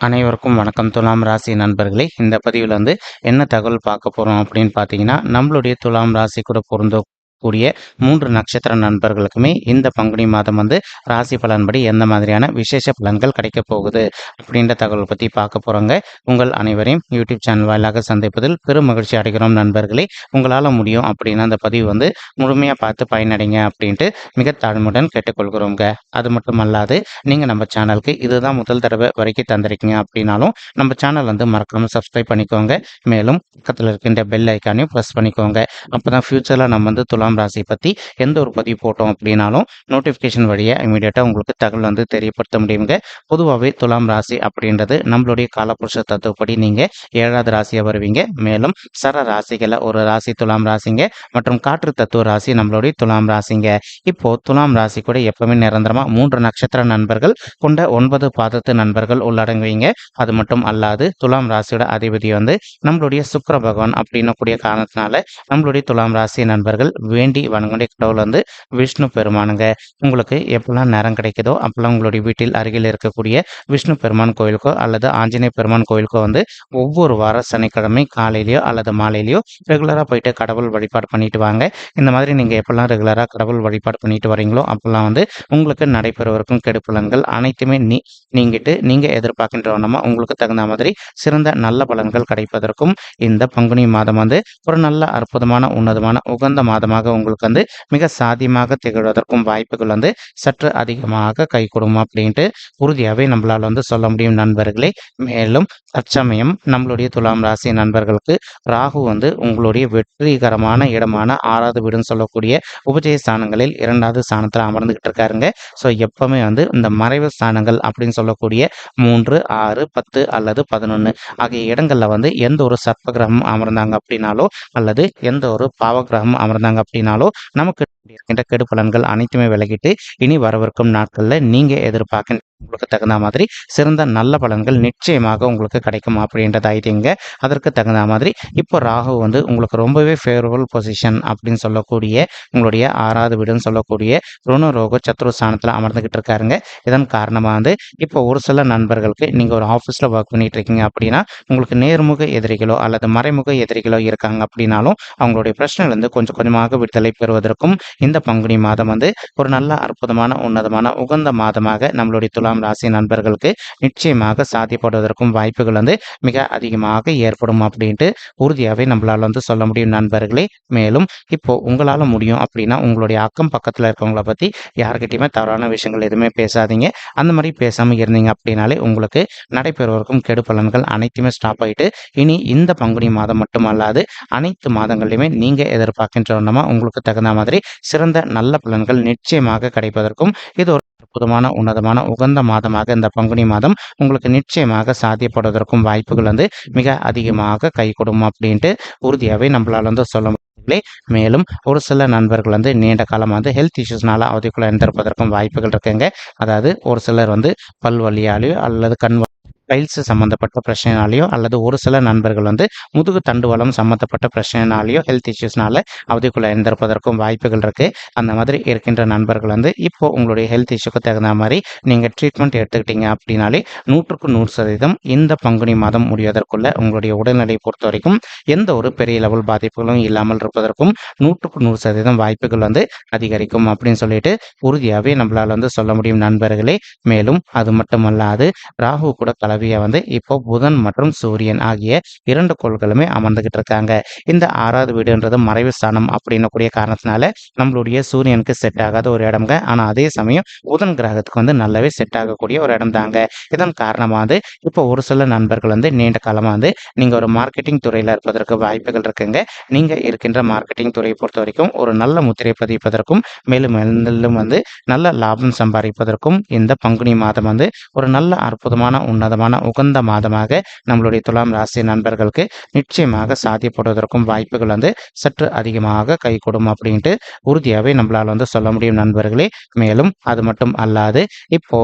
அனைவருக்கும் வணக்கம். துலாம் ராசி நண்பர்களே, இந்த பதிவில் என்ன தகவல் பார்க்க போகிறோம் அப்படின்னு பார்த்தீங்கன்னா, நம்மளுடைய துலாம் ராசி கூட பொருந்தக்கூடிய 3 நட்சத்திர நண்பர்களுக்குமே இந்த பங்குனி மாதம் ராசி பலன்படி எந்த மாதிரியான விசேஷ பலன்கள் கிடைக்க போகுது அப்படின்ற தகவல் பற்றி பார்க்க போகிறோங்க. உங்கள் அனைவரையும் யூடியூப் சேனல் வாயிலாக சந்திப்பதில் பெரும் மகிழ்ச்சி அடைகிறோம் நண்பர்களே. உங்களால் முடியும் அப்படின்னா அந்த பதிவு முழுமையாக பார்த்து பயனடைங்க அப்படின்ட்டு மிக தாழ்மையுடன் கேட்டுக்கொள்கிறோங்க. அது மட்டும் அல்லாது நீங்கள் நம்ம சேனலுக்கு இதுதான் முதல் தடவை வரைக்கும் தந்திருக்கீங்க அப்படின்னாலும் நம்ம சேனல் மறக்காமல் சப்ஸ்கிரைப் பண்ணிக்கோங்க. மேலும் பக்கத்தில் இருக்கின்ற பெல் ஐக்கானையும் ப்ரெஸ் பண்ணிக்கோங்க. அப்போ தான் ஃப்யூச்சரில் நம்ம துலாம் ராசி பற்றி எந்த ஒரு பதிவு போட்டோம் அப்படின்னாலும் நோட்டிஃபிகேஷன் வழியாக இமீடியட்டாக உங்களுக்கு தகவல் தெரியப்படுத்த முடியுங்க. பொதுவாகவே துலாம் ராசி அப்படின்றது நம்மளுடைய காலபுருஷ தத்துவப்படி நீங்கள் 7வது ராசியாக வருவீங்க. மேலும் சர ராசிகளை ஒரு ராசி துலாம் ராசிங்க மற்றும் காற்று தத்துவ ராசி நம்மளுடைய துலாம் ராசிங்க. இப்போ துலாம் ராசி கூட எப்பவுமே நிரந்தரமாக 3 நட்சத்திர நண்பர்கள் கொண்ட 9 பாதத்து நண்பர்கள் உள்ளடங்குவீங்க. அது மட்டும் அல்லாது துலாம் ராசியோட அதிபதி நம்மளுடைய சுக்கிர பகவான் அப்படின்னக்கூடிய காரணத்தினால நம்மளுடைய துலாம் ராசி நண்பர்கள் வேண்டி வணங்கக்கூடிய கடவுள் விஷ்ணு பெருமானுங்க. உங்களுக்கு எப்பெல்லாம் நேரம் கிடைக்குதோ அப்பெல்லாம் உங்களுடைய வீட்டில் அருகில் இருக்கக்கூடிய விஷ்ணு பெருமான் கோயிலுக்கோ அல்லது ஆஞ்சநேய பெருமான் கோயிலுக்கோ ஒவ்வொரு வார சனிக்கிழமை காலையிலையோ அல்லது மாலையிலையோ ரெகுலராக போயிட்டு கடவுள் வழிபாடு பண்ணிட்டு வாங்க. இந்த மாதிரி நீங்கள் எப்பெல்லாம் ரெகுலராக கடவுள் வழிபாடு பண்ணிட்டு வரீங்களோ அப்பெல்லாம் உங்களுக்கு நடைபெறுவதற்கும் கெடுப்பலன்கள் அனைத்துமே நீங்கிட்டு நீங்கள் எதிர்பார்க்கின்ற வண்ணமா உங்களுக்கு தகுந்த மாதிரி சிறந்த நல்ல பலன்கள் கிடைப்பதற்கும் இந்த பங்குனி மாதம் ஒரு நல்ல அற்புதமான உன்னதமான உகந்த மாதமாக உங்களுக்கு மிக சாத்தியமாக திகழ்வதற்கும் வாய்ப்புகள் சற்று அதிகமாக கை கொடுக்கும் அப்படின்ட்டு உறுதியாகவே நம்மளால் சொல்ல முடியும் நண்பர்களே. மேலும் தற்சமயம் நம்மளுடைய துலாம் ராசி நண்பர்களுக்கு ராகு உங்களுடைய வெற்றிகரமான இடமான 6வது வீடுன்னு சொல்லக்கூடிய உபஜய ஸ்தானங்களில் 2வது ஸ்தானத்தில் அமர்ந்துகிட்டு இருக்காருங்க. ஸோ எப்பவுமே இந்த மறைவு ஸ்தானங்கள் அப்படின்னு சொல்லக்கூடிய 3, 6, 10 அல்லது 11 ஆகிய இடங்கள்ல எந்த ஒரு சர்ப்ப கிரகம் அமர்ந்தாங்க அப்படின்னாலோ அல்லது எந்த ஒரு பாவ கிரகம் அமர்ந்தாங்க அப்படின்னாலோ நமக்கு இருக்கின்ற கெடு பலன்கள் அனைத்துமே விலகிட்டு இனி வரவிருக்கும் நாட்கள்ல நீங்க எதிர்பார்க்க உங்களுக்கு தகுந்த மாதிரி சிறந்த நல்ல பலன்கள் நிச்சயமாக உங்களுக்கு கிடைக்கும் அப்படின்றது ஆயிட்டீங்க. அதற்கு தகுந்த மாதிரி இப்போ ராகு உங்களுக்கு ரொம்பவே ஃபேவரபிள் பொசிஷன் அப்படின்னு சொல்லக்கூடிய உங்களுடைய 6வது வீடுன்னு சொல்லக்கூடிய ருணரோக சத்ருஸ்தானத்தில் அமர்ந்துகிட்டு இருக்காருங்க. இதன் காரணமாக இப்போ ஒரு சில நண்பர்களுக்கு நீங்கள் ஒரு ஆஃபீஸில் ஒர்க் பண்ணிட்டு இருக்கீங்க அப்படின்னா உங்களுக்கு நேர்முக எதிரிகளோ அல்லது மறைமுக எதிரிகளோ இருக்காங்க அப்படின்னாலும் அவங்களுடைய பிரச்சனைகள் கொஞ்சம் கொஞ்சமாக விடுதலை பெறுவதற்கும் இந்த பங்குனி மாதம் ஒரு நல்ல அற்புதமான உன்னதமான உகந்த மாதமாக நம்மளுடைய துலாம் ராசி நண்பர்களுக்கு நிச்சயமாக சாத்தியப்படுவதற்கும் வாய்ப்புகள் மிக அதிகமாக ஏற்படும் அப்படின்ட்டு உறுதியாகவே நம்மளால சொல்ல முடியும் நண்பர்களே. மேலும் இப்போ உங்களால் முடியும் அப்படின்னா உங்களுடைய அக்கம் பக்கத்தில் இருக்கவங்கள பற்றி யாருக்கிட்டையுமே தவறான விஷயங்கள் எதுவுமே பேசாதீங்க. அந்த மாதிரி பேசாமல் இருந்தீங்க அப்படின்னாலே உங்களுக்கு நடைபெறுவதற்கும் கெடு பலன்கள் அனைத்துமே ஸ்டாப் ஆகிட்டு இனி இந்த பங்குனி மாதம் மட்டுமல்லாது அனைத்து மாதங்களிலுமே நீங்கள் எதிர்பார்க்கின்ற உங்களுக்கு தகுந்த மாதிரி சிறந்த நல்ல பலன்கள் நிச்சயமாக கிடைப்பதற்கும் இது ஒரு அற்புதமான உன்னதமான உகந்த மாதமாக இந்த பங்குனி மாதம் உங்களுக்கு நிச்சயமாக சாத்தியப்படுவதற்கும் வாய்ப்புகள் மிக அதிகமாக கை கொடுக்கும் அப்படின்ட்டு உறுதியாகவே நம்மளால சொல்ல முடியவில்லை. மேலும் ஒரு சில நண்பர்கள் நீண்ட காலம் ஹெல்த் இஷ்யூஸ்னால அவதிக்குள்ள இருந்திருப்பதற்கும் வாய்ப்புகள் இருக்குங்க. அதாவது ஒரு சிலர் பல் வலியாலேயோ அல்லது கண் பைல்ஸ் சம்மந்தப்பட்ட பிரச்சனைனாலேயோ அல்லது ஒரு சில நண்பர்கள் முதுகு தண்டுவலம் சம்மந்தப்பட்ட பிரச்சனைனாலேயோ ஹெல்த் இஷ்யூஸ்னால அவதிக்குள்ள இருந்திருப்பதற்கும் வாய்ப்புகள் இருக்கு. அந்த மாதிரி இருக்கின்ற நண்பர்கள் இப்போ உங்களுடைய ஹெல்த் இஷ்யூக்கு தகுந்த மாதிரி நீங்கள் ட்ரீட்மெண்ட் எடுத்துக்கிட்டீங்க அப்படின்னாலே 100க்கு 100% இந்த பங்குனி மாதம் முடிவதற்குள்ள உங்களுடைய உடல்நிலை பொறுத்த வரைக்கும் எந்த ஒரு பெரிய லெவல் பாதிப்புகளும் இல்லாமல் இருப்பதற்கும் 100க்கு 100% வாய்ப்புகள் அதிகரிக்கும் அப்படின்னு சொல்லிட்டு உறுதியாகவே நம்மளால சொல்ல முடியும் நண்பர்களே. மேலும் அது மட்டுமல்லாது ராகு கூட கலவையா இப்போ புதன் மற்றும் சூரியன் ஆகிய 2 கோள்களுமே அமர்ந்துகிட்டு இருக்காங்க. இந்த 6வது வீடுன்றது மறைவு ஸ்தானம் அப்படின்னு கூடிய காரணத்தினால நம்மளுடைய சூரியனுக்கு செட் ஆகாத ஒரு இடம்ங்க. ஆனா அதே சமயம் புதன் கிரகத்துக்கு நல்லாவே செட் ஆகக்கூடிய ஒரு இடம் தாங்க. இதன் காரணமாக இப்போ ஒரு சில நண்பர்கள் நீண்ட காலமா நீங்க ஒரு மார்க்கெட்டிங் துறையில இருப்பதற்கு வாய்ப்புகள் இருக்குங்க. நீங்க இருக்கின்ற மார்க்கெட்டிங் துறையை பொறுத்த வரைக்கும் ஒரு நல்ல முத்திரை பதிப்பதற்கும் மேலும் மேலும் நல்ல லாபம் சம்பாதிப்பதற்கும் இந்த பங்குனி மாதம் ஒரு நல்ல அற்புதமான உன்னதமான உகந்த மாதமாக நம்மளுடைய துலாம் ராசி நண்பர்களுக்கு நிச்சயமாக சாத்தியப்படுவதற்கும் வாய்ப்புகள் சற்று அதிகமாக கை கொடும் அப்படின்ட்டு உறுதியாகவே நம்மளால சொல்ல முடியும் நண்பர்களே. மேலும் அது மட்டும் அல்லாது இப்போ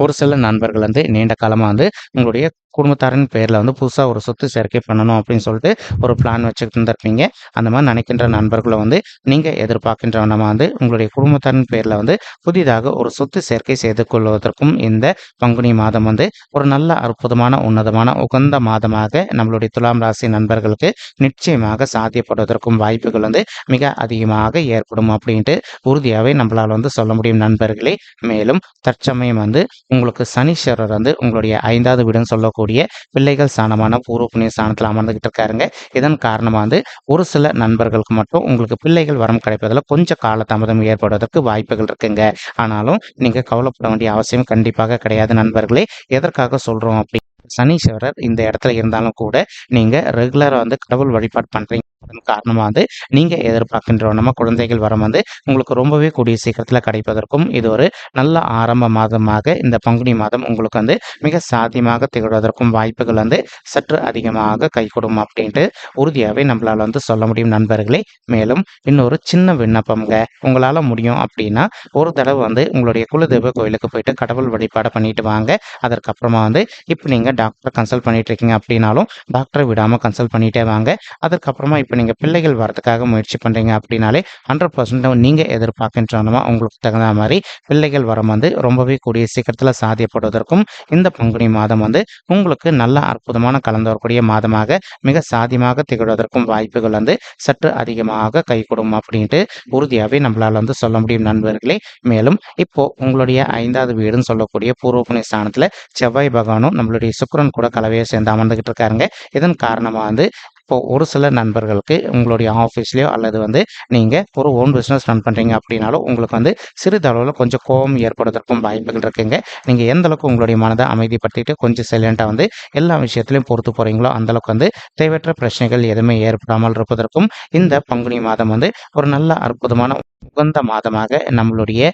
ஒரு சில நண்பர்கள் நீண்ட காலமாக உங்களுடைய குடும்பத்தாரின் பேர்ல வந்து புதுசா ஒரு சொத்து சேர்க்கை பண்ணணும் அப்படின்னு சொல்லிட்டு ஒரு பிளான் வச்சுக்கிட்டு இருந்திருப்பீங்க. அந்த மாதிரி நினைக்கின்ற நண்பர்களை வந்து நீங்க எதிர்பார்க்கின்ற வண்ணமா வந்து உங்களுடைய குடும்பத்தாரின் பேர்ல வந்து புதிதாக ஒரு சொத்து சேர்க்கை செய்து கொள்வதற்கும் இந்த பங்குனி மாதம் வந்து ஒரு நல்ல அற்புதமான உன்னதமான உகந்த மாதமாக நம்மளுடைய துலாம் ராசி நண்பர்களுக்கு நிச்சயமாக சாத்தியப்படுவதற்கும் வாய்ப்புகள் வந்து மிக அதிகமாக ஏற்படும் அப்படின்ட்டு உறுதியாகவே நம்மளால் வந்து சொல்ல முடியும் நண்பர்களே. மேலும் தற்சமயம் வந்து உங்களுக்கு சனீஸ்வரர் வந்து உங்களுடைய 5வது வீடுன்னு சொல்லக்கூடிய பிள்ளைகள் ஸ்தானமான பூர்வ புண்ணிய ஸ்தானத்தில் அமர்ந்துகிட்டு இருக்காருங்க. இதன் காரணமாக வந்து ஒரு சில நண்பர்களுக்கு மட்டும் உங்களுக்கு பிள்ளைகள் வரம் கிடைப்பதில் கொஞ்சம் காலதாமதம் ஏற்படுவதற்கு வாய்ப்புகள் இருக்குங்க. ஆனாலும் நீங்க கவலைப்பட வேண்டிய அவசியம் கண்டிப்பாக கிடையாது நண்பர்களே. எதற்காக சொல்றோம் அப்படி, சனீஸ்வரர் இந்த இடத்துல இருந்தாலும் கூட நீங்க ரெகுலரா வந்து கடவுள் வழிபாடு பண்றீங்க. அதன் காரணமா வந்து நீங்க எதிர்பார்க்கின்ற நம்ம குழந்தைகள் வரம் வந்து உங்களுக்கு ரொம்பவே கூடிய சீக்கிரத்துல கிடைப்பதற்கும் இது ஒரு நல்ல ஆரம்ப மாதமாக இந்த பங்குனி மாதம் உங்களுக்கு வந்து மிக சாத்தியமாக திகழ்வதற்கும் வாய்ப்புகள் வந்து சற்று அதிகமாக கைகூடும் அப்படின்ட்டு உறுதியாகவே நம்மளால வந்து சொல்ல முடியும் நண்பர்களே. மேலும் இன்னொரு சின்ன விண்ணப்பம்ங்க, உங்களால முடியும் அப்படின்னா ஒரு தடவை வந்து உங்களுடைய குலதெய்வ கோயிலுக்கு போயிட்டு கடவுள் வழிபாடு பண்ணிட்டு வாங்க. அதற்கப்புறமா வந்து இப்போ நீங்க டாக்டரை கன்சல்ட் பண்ணிட்டு இருக்கீங்க அப்படின்னாலும் டாக்டரை விடாம கன்சல்ட் பண்ணிட்டே வாங்க. அதற்கப்புறமா இப்போ நீங்க பிள்ளைகள் வரதுக்காக முயற்சி பண்றீங்க அப்படின்னாலே 100% நீங்க எதிர்பார்க்கின்றனமா உங்களுக்கு தகுந்த மாதிரி பிள்ளைகள் வரம் வந்து ரொம்பவே கூடிய சீக்கிரத்துல சாத்தியப்படுவதற்கும் இந்த பங்குனி மாதம் வந்து உங்களுக்கு நல்ல அற்புதமான கலந்து வரக்கூடிய மாதமாக மிக சாதியமாக திகழ்வதற்கும் வாய்ப்புகள் வந்து சற்று அதிகமாக கைகூடும் அப்படின்ட்டு உறுதியாகவே நம்மளால வந்து சொல்ல முடியும் நண்பர்களே. மேலும் இப்போ உங்களுடைய 5வது வீடுன்னு சொல்லக்கூடிய பூர்வ புண்ணிய ஸ்தானத்துல செவ்வாய் பகவானும் நம்மளுடைய சுக்கிரன் கூட கலவையை சேர்ந்து அமர்ந்துகிட்டு இருக்காருங்க. இதன் காரணமா வந்து இப்போ ஒரு சில நண்பர்களுக்கு உங்களுடைய ஆஃபீஸ்லயோ அல்லது வந்து நீங்க ஒரு ஓன் பிஸ்னஸ் ரன் பண்றீங்க அப்படின்னாலும் உங்களுக்கு வந்து சிறிதளவில் கொஞ்சம் கோபம் ஏற்படுவதற்கும் வாய்ப்புகள் இருக்குங்க. நீங்க எந்த அளவுக்கு உங்களுடைய மனதை அமைதிப்படுத்திட்டு கொஞ்சம் சைலண்டா வந்து எல்லா விஷயத்திலையும் பொறுத்து போறீங்களோ அந்த அளவுக்கு வந்து தேவையற்ற பிரச்சனைகள் எதுவுமே ஏற்படாமல் இருப்பதற்கும் இந்த பங்குனி மாதம் வந்து ஒரு நல்ல அற்புதமான உகந்த மாதமாக நம்மளுடைய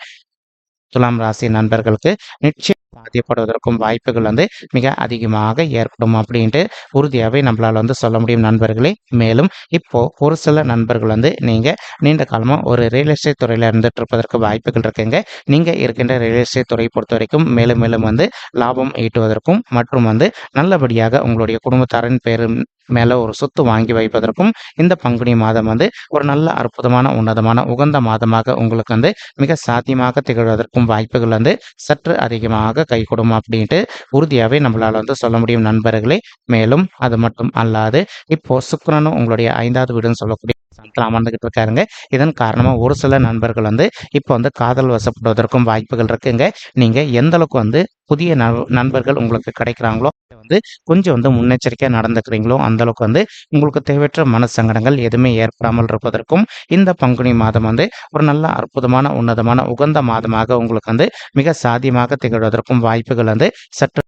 துலாம் ராசி நண்பர்களுக்கு நிச்சயம் சாத்தியப்படுவதற்கும் வாய்ப்புகள் வந்து மிக அதிகமாக ஏற்படும் அப்படின்ட்டு உறுதியாகவே நம்மளால வந்து சொல்ல முடியும் நண்பர்களே. மேலும் இப்போ ஒரு சில நண்பர்கள் வந்து நீங்க நீண்ட காலமா ஒரு ரியல் எஸ்டேட் துறையில இருந்துட்டு இருப்பதற்கு வாய்ப்புகள் இருக்குங்க. நீங்க இருக்கின்ற ரியல் எஸ்டேட் துறையை பொறுத்த வரைக்கும் மேலும் மேலும் வந்து லாபம் ஈட்டுவதற்கும் மற்றும் வந்து நல்லபடியாக உங்களுடைய குடும்பத்தாரின் பேரு மேல ஒரு சொத்து வாங்கி வைப்பதற்கும் இந்த பங்குனி மாதம் வந்து ஒரு நல்ல அற்புதமான உன்னதமான உகந்த மாதமாக உங்களுக்கு வந்து மிக சாத்தியமாக திகழ்வதற்கும் வாய்ப்புகள் வந்து சற்று அதிகமாக கைகூடும் அப்படின்ட்டு உறுதியாகவே நம்மளால வந்து சொல்ல முடியும் நண்பர்களே. மேலும் அது மட்டும் அல்லாது இப்போ சுக்கிரனும் உங்களுடைய 5வது வீடுன்னு சொல்லக்கூடிய ஸ்தானத்துல அமர்ந்துகிட்டு இருக்காருங்க. இதன் காரணமா ஒரு சில நண்பர்கள் வந்து இப்போ வந்து காதல் வசப்படுவதற்கும் வாய்ப்புகள் இருக்குங்க. நீங்க எந்த அளவுக்கு வந்து புதிய நண்பர்கள் உங்களுக்கு கிடைக்கிறாங்களோ வந்து கொஞ்சம் வந்து முன்னெச்சரிக்கையா நடந்துக்கிறீங்களோ அந்த அளவுக்கு வந்து உங்களுக்கு தேவையற்ற மனசங்கடங்கள் எதுவுமே ஏற்படாமல் இருப்பதற்கும் இந்த பங்குனி மாதம் வந்து ஒரு நல்ல அற்புதமான உன்னதமான உகந்த மாதமாக உங்களுக்கு வந்து மிக சாத்தியமாக திகழ்வதற்கும் வாய்ப்புகள் வந்து சற்று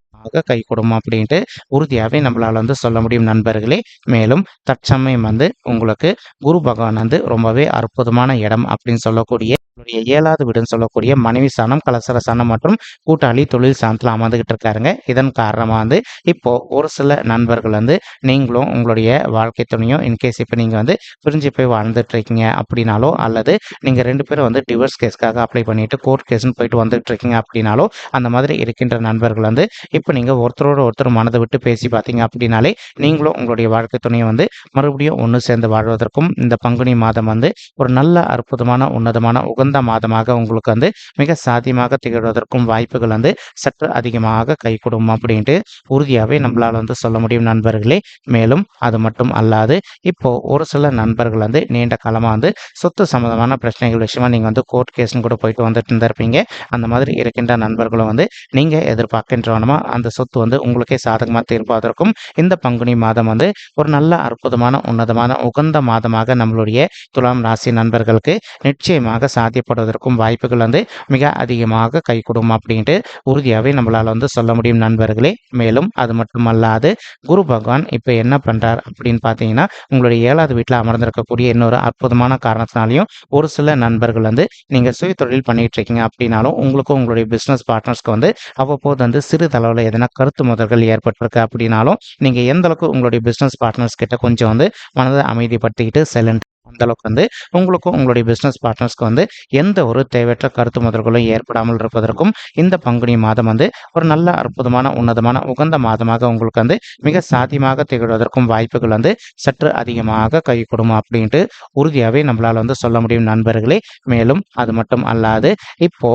கைகூடும் அப்படின்ட்டு உறுதியாகவே நம்மளால வந்து சொல்ல முடியும் நண்பர்களே. மேலும் தற்சமயம் வந்து உங்களுக்கு குரு பகவான் வந்து ரொம்பவே அற்புதமான இடம் அப்படின்னு சொல்லக்கூடிய உங்களுடைய 7வது வீடுன்னு சொல்லக்கூடிய மனைவி ஸ்தானம், கலசர ஸ்தானம் மற்றும் கூட்டாளி தொழில் ஸ்தானத்தில் அமர்ந்துகிட்டு இருக்காருங்க. இதன் காரணமா வந்து இப்போ ஒரு சில நண்பர்கள் வந்து நீங்களும் உங்களுடைய வாழ்க்கை துணையும் இன்கேஸ் இப்போ நீங்க வந்து பிரிஞ்சு போய் வாழ்ந்துட்டு இருக்கீங்க அப்படின்னாலோ அல்லது நீங்க 2 பேரும் வந்து டிவோர்ஸ் கேஸ்க்காக அப்ளை பண்ணிட்டு கோர்ட் கேஸ்ன்னு போயிட்டு வந்துட்டு இருக்கீங்க அப்படின்னாலோ அந்த மாதிரி இருக்கின்ற நண்பர்கள் வந்து இப்போ நீங்க ஒருத்தரோட ஒருத்தர் மனதை விட்டு பேசி பார்த்தீங்க அப்படின்னாலே நீங்களும் உங்களுடைய வாழ்க்கை துணையை வந்து மறுபடியும் ஒன்று சேர்ந்து வாழ்வதற்கும் இந்த பங்குனி மாதம் வந்து ஒரு நல்ல அற்புதமான உன்னதமான உகந்த மாதமாக உங்களுக்கு வந்து மிக சாத்தியமாக திகழ்வதற்கும் வாய்ப்புகள் வந்து சற்று அதிகமாக கைகூடும் அப்படின்ட்டு உறுதியாகவே நம்மளால வந்து சொல்ல முடியும் நண்பர்களே. மேலும் அது மட்டும் அல்லாது இப்போ ஒரு சில நண்பர்கள் வந்து நீண்ட காலமா வந்து சொத்து சம்பந்தமான பிரச்சனைகள் விஷயமா நீங்க வந்து கோர்ட் கேஸ்ன்னு கூட போயிட்டு வந்துட்டு இருந்திருப்பீங்க. அந்த மாதிரி இருக்கின்ற நண்பர்களும் வந்து நீங்க எதிர்பார்க்கின்றவனமா அந்த சொத்து வந்து உங்களுக்கே சாதகமாக தீர்ப்பதற்கும் இந்த பங்குனி மாதம் வந்து ஒரு நல்ல அற்புதமான உன்னதமான உகந்த மாதமாக நம்மளுடைய துலாம் ராசி நண்பர்களுக்கு நிச்சயமாக சாத்தியப்படுவதற்கும் வாய்ப்புகள் வந்து மிக அதிகமாக கைகூடும் அப்படின்ட்டு உறுதியாகவே நம்மளால வந்து சொல்ல முடியும் நண்பர்களே. மேலும் அது மட்டுமல்லாது குரு பகவான் இப்போ என்ன பண்றார் அப்படின்னு பார்த்தீங்கன்னா உங்களுடைய 7வது வீட்டில் அமர்ந்திருக்கக்கூடிய இன்னொரு அற்புதமான காரணத்தினாலையும் ஒரு சில நண்பர்கள் வந்து நீங்க சுய தொழில் பண்ணிட்டு இருக்கீங்க அப்படின்னாலும் உங்களுக்கும் உங்களுடைய பிசினஸ் பார்ட்னர்ஸ்க்கு வந்து அவ்வப்போது வந்து சிறிதளவில் எதனா கருத்து முதல்கள் ஏற்பட்டிருக்கு அப்படின்னாலும் நீங்க எந்த அளவுக்கு உங்களுடைய பிசினஸ் பார்ட்னர்ஸ் கிட்ட கொஞ்சம் வந்து மனதை அமைதிப்படுத்திக்கிட்டு சைலண்ட் அந்த அளவுக்கு வந்து உங்களுக்கும் உங்களுடைய பிசினஸ் பார்ட்னர்ஸ்க்கு வந்து எந்த ஒரு தேவையற்ற கருத்து முதல்களும் ஏற்படாமல் இருப்பதற்கும் இந்த பங்குனி மாதம் வந்து ஒரு நல்ல அற்புதமான உன்னதமான உகந்த மாதமாக உங்களுக்கு வந்து மிக சாத்தியமாக திகழ்வதற்கும் வாய்ப்புகள் வந்து சற்று அதிகமாக கை கொடுக்கும் அப்படின்ட்டு உறுதியாகவே நம்மளால வந்து சொல்ல முடியும் நண்பர்களே. மேலும் அது மட்டும் அல்லாது இப்போ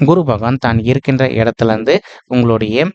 குரு பகவான் தான் இருக்கின்ற இடத்துல இருந்து உங்களுடைய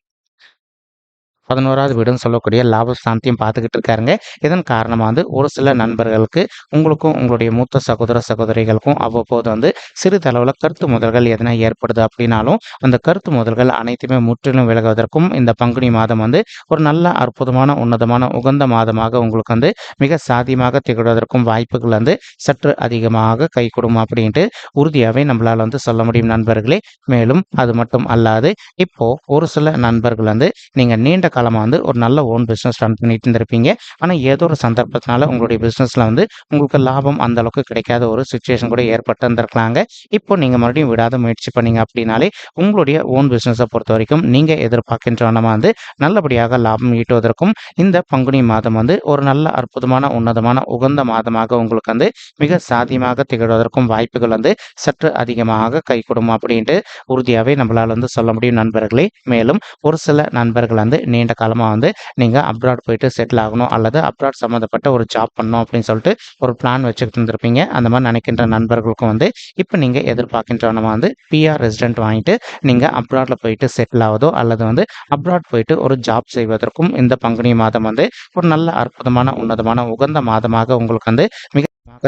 11வது வீடுன்னு சொல்லக்கூடிய லாபஸ்தானத்தையும் பார்த்துக்கிட்டு இருக்காருங்க. இதன் காரணமாக வந்து ஒரு சில நண்பர்களுக்கு உங்களுக்கும் உங்களுடைய மூத்த சகோதர சகோதரிகளுக்கும் அவ்வப்போது வந்து சிறிதளவில் கருத்து முதல்கள் எதனா ஏற்படுது அப்படின்னாலும் அந்த கருத்து முதல்கள் அனைத்துமே முற்றிலும் விலகுவதற்கும் இந்த பங்குனி மாதம் வந்து ஒரு நல்ல அற்புதமான உன்னதமான உகந்த மாதமாக உங்களுக்கு வந்து மிக சாத்தியமாக திகழ்வதற்கும் வாய்ப்புகள் வந்து சற்று அதிகமாக கை கொடுக்கும் அப்படின்ட்டு உறுதியாகவே நம்மளால் வந்து சொல்ல முடியும் நண்பர்களே. மேலும் அது மட்டும் அல்லாது இப்போ ஒரு சில நண்பர்கள் வந்து நீங்கள் நீண்ட காலமாக வந்து ஒரு நல்ல ஓன் பிஸ்னஸ் ரன் பண்ணிட்டு இருந்திருப்பீங்க. ஆனால் ஏதோ ஒரு சந்தர்ப்பத்தினால உங்களுடைய பிஸ்னஸில் வந்து உங்களுக்கு லாபம் அந்த அளவுக்கு கிடைக்காத ஒரு சுச்சுவேஷன் கூட ஏற்பட்டு இருந்திருக்கலாங்க. இப்போ நீங்கள் மறுபடியும் விடாத முயற்சி பண்ணீங்க அப்படின்னாலே உங்களுடைய ஓன் பிஸ்னஸை பொறுத்த வரைக்கும் நீங்கள் எதிர்பார்க்கின்ற வந்து நல்லபடியாக லாபம் ஈட்டுவதற்கும் இந்த பங்குனி மாதம் வந்து ஒரு நல்ல அற்புதமான உன்னதமான உகந்த மாதமாக உங்களுக்கு வந்து மிக சாத்தியமாக திகழ்வதற்கும் வாய்ப்புகள் வந்து சற்று அதிகமாக கை கொடுக்கும் அப்படின்ட்டு உறுதியாகவே நம்மளால் வந்து சொல்ல முடியும் நண்பர்களே. மேலும் ஒரு சில நண்பர்கள் வந்து நீண்ட காலமாக வந்து நீங்கள் அப்ராட் போயிட்டு செட்டில் ஆகணும் அல்லது அப்ராட் சம்மந்தப்பட்ட ஒரு ஜாப் பண்ணணும் அப்படின்னு சொல்லிட்டு ஒரு பிளான் வச்சுக்கிட்டு இருந்திருப்பீங்க. அந்த மாதிரி நினைக்கின்ற நண்பர்களுக்கும் வந்து இப்போ நீங்கள் எதிர்பார்க்கின்றவனமாக வந்து பிஆர் ரெசிடென்ட் வாங்கிட்டு நீங்கள் அப்ராடில் போயிட்டு செட்டில் ஆவதோ அல்லது வந்து அப்ராட் போயிட்டு ஒரு ஜாப் செய்வதற்கும் இந்த பங்குனி மாதம் வந்து ஒரு நல்ல அற்புதமான உன்னதமான உகந்த மாதமாக உங்களுக்கு வந்து மிக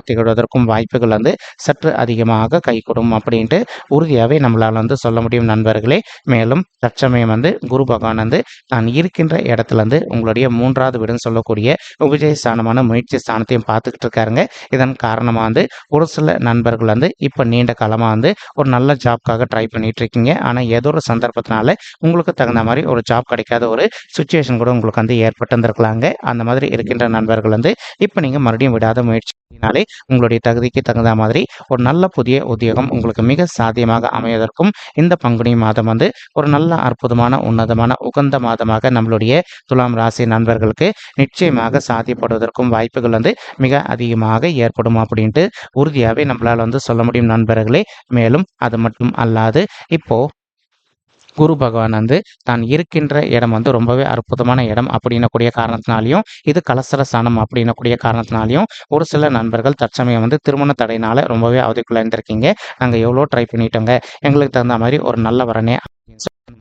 திகழ்வதற்கும் வாய்ப்புகள் வந்து சற்று அதிகமாக கை கொடுக்கும் அப்படின்ட்டு உறுதியாகவே நம்மளால் வந்து சொல்ல முடியும் நண்பர்களே. மேலும் தற்சமயம் வந்து குரு பகவான் வந்து தான் இருக்கின்ற இடத்துல இருந்து உங்களுடைய 3வது வீடுன்னு சொல்லக்கூடிய உபஜய ஸ்தானமான முயற்சி ஸ்தானத்தையும் பார்த்துக்கிட்டு இருக்காருங்க. இதன் காரணமாக வந்து ஒரு சில நண்பர்கள் வந்து இப்போ நீண்ட காலமாக வந்து ஒரு நல்ல ஜாப்காக ட்ரை பண்ணிட்டு இருக்கீங்க. ஆனால் ஏதோ ஒரு சந்தர்ப்பத்தினால உங்களுக்கு தகுந்த மாதிரி ஒரு ஜாப் கிடைக்காத ஒரு சுச்சுவேஷன் கூட உங்களுக்கு வந்து ஏற்பட்டு இருந்திருக்கலாங்க. அந்த மாதிரி இருக்கின்ற நண்பர்கள் வந்து இப்போ நீங்கள் மறுபடியும் விடாத முயற்சி பண்ணினாலே உங்களுடைய தகுதிக்கு தகுந்த மாதிரி ஒரு நல்ல புதிய உத்தியோகம் உங்களுக்கு மிக சாத்தியமாக அமைவதற்கும் இந்த பங்குனி மாதம் வந்து ஒரு நல்ல அற்புதமான உன்னதமான உகந்த மாதமாக நம்மளுடைய துலாம் ராசி நண்பர்களுக்கு நிச்சயமாக சாத்தியப்படுவதற்கும் வாய்ப்புகள் வந்து மிக அதிகமாக ஏற்படும் அப்படின்ட்டு உறுதியாகவே நம்மளால் வந்து சொல்ல முடியும் நண்பர்களே. மேலும் அது மட்டும் அல்லாது இப்போ குரு பகவான் வந்து தான் இருக்கின்ற இடம் வந்து ரொம்பவே அற்புதமான இடம் அப்படின்னக்கூடிய காரணத்தினாலையும் இது கலசர ஸ்தானம் அப்படின்னக்கூடிய காரணத்தினாலையும் ஒரு சில நண்பர்கள் தற்சமயம் வந்து திருமண தடையினால ரொம்பவே அவதிக்குள்ள இருந்திருக்கீங்க. நாங்கள் எவ்வளோ ட்ரை பண்ணிட்டோங்க, எங்களுக்கு தகுந்த மாதிரி ஒரு நல்ல வரனே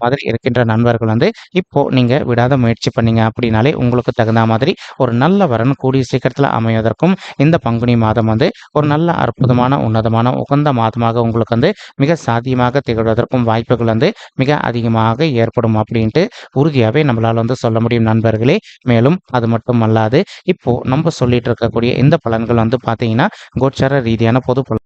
மாதிரி இருக்கின்ற நண்பர்கள் வந்து இப்போ நீங்க விடாத முயற்சி பண்ணீங்க அப்படின்னாலே உங்களுக்கு தகுந்த மாதிரி ஒரு நல்ல வரன் கூடிய சீக்கிரத்தில் அமைவதற்கும் இந்த பங்குனி மாதம் வந்து ஒரு நல்ல அற்புதமான உன்னதமான உகந்த மாதமாக உங்களுக்கு வந்து மிக சாத்தியமாக திகழ்வதற்கும் வாய்ப்புகள் வந்து மிக அதிகமாக ஏற்படும் அப்படின்ட்டு உறுதியாகவே நம்மளால் வந்து சொல்ல முடியும் நண்பர்களே. மேலும் அது மட்டும் அல்லாது இப்போ நம்ம சொல்லிட்டு இருக்கக்கூடிய இந்த பலன்கள் வந்து பார்த்தீங்கன்னா கோச்சார ரீதியான பொது பலன்.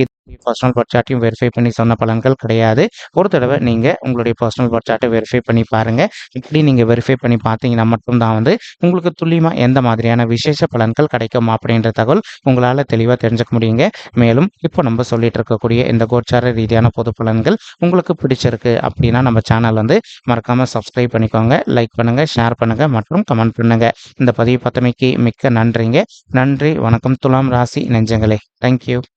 இது பர்சனல் பர்த் வெரிஃபை பண்ணி சொன்ன பலன்கள் கிடையாது. ஒரு தடவை நீங்கள் உங்களுடைய பர்சனல் பர்த் வெரிஃபை பண்ணி பாருங்கள். இப்படி நீங்கள் வெரிஃபை பண்ணி பார்த்தீங்கன்னா மட்டும்தான் வந்து உங்களுக்கு துல்லியமாக எந்த மாதிரியான விசேஷ பலன்கள் கிடைக்கும் அப்படின்ற தகவல் உங்களால் தெளிவாக தெரிஞ்சுக்க முடியுங்க. மேலும் இப்போ நம்ம சொல்லிட்டு இருக்கக்கூடிய இந்த கோச்சார ரீதியான பொது பலன்கள் உங்களுக்கு பிடிச்சிருக்கு அப்படின்னா நம்ம சேனல் வந்து மறக்காமல் சப்ஸ்கிரைப் பண்ணிக்கோங்க, லைக் பண்ணுங்கள், ஷேர் பண்ணுங்கள் மற்றும் கமெண்ட் பண்ணுங்கள். இந்த பதிவு பத்தமைக்கு மிக்க நன்றிங்க. நன்றி, வணக்கம் துலாம் ராசி நெஞ்சங்களே. தேங்க்யூ.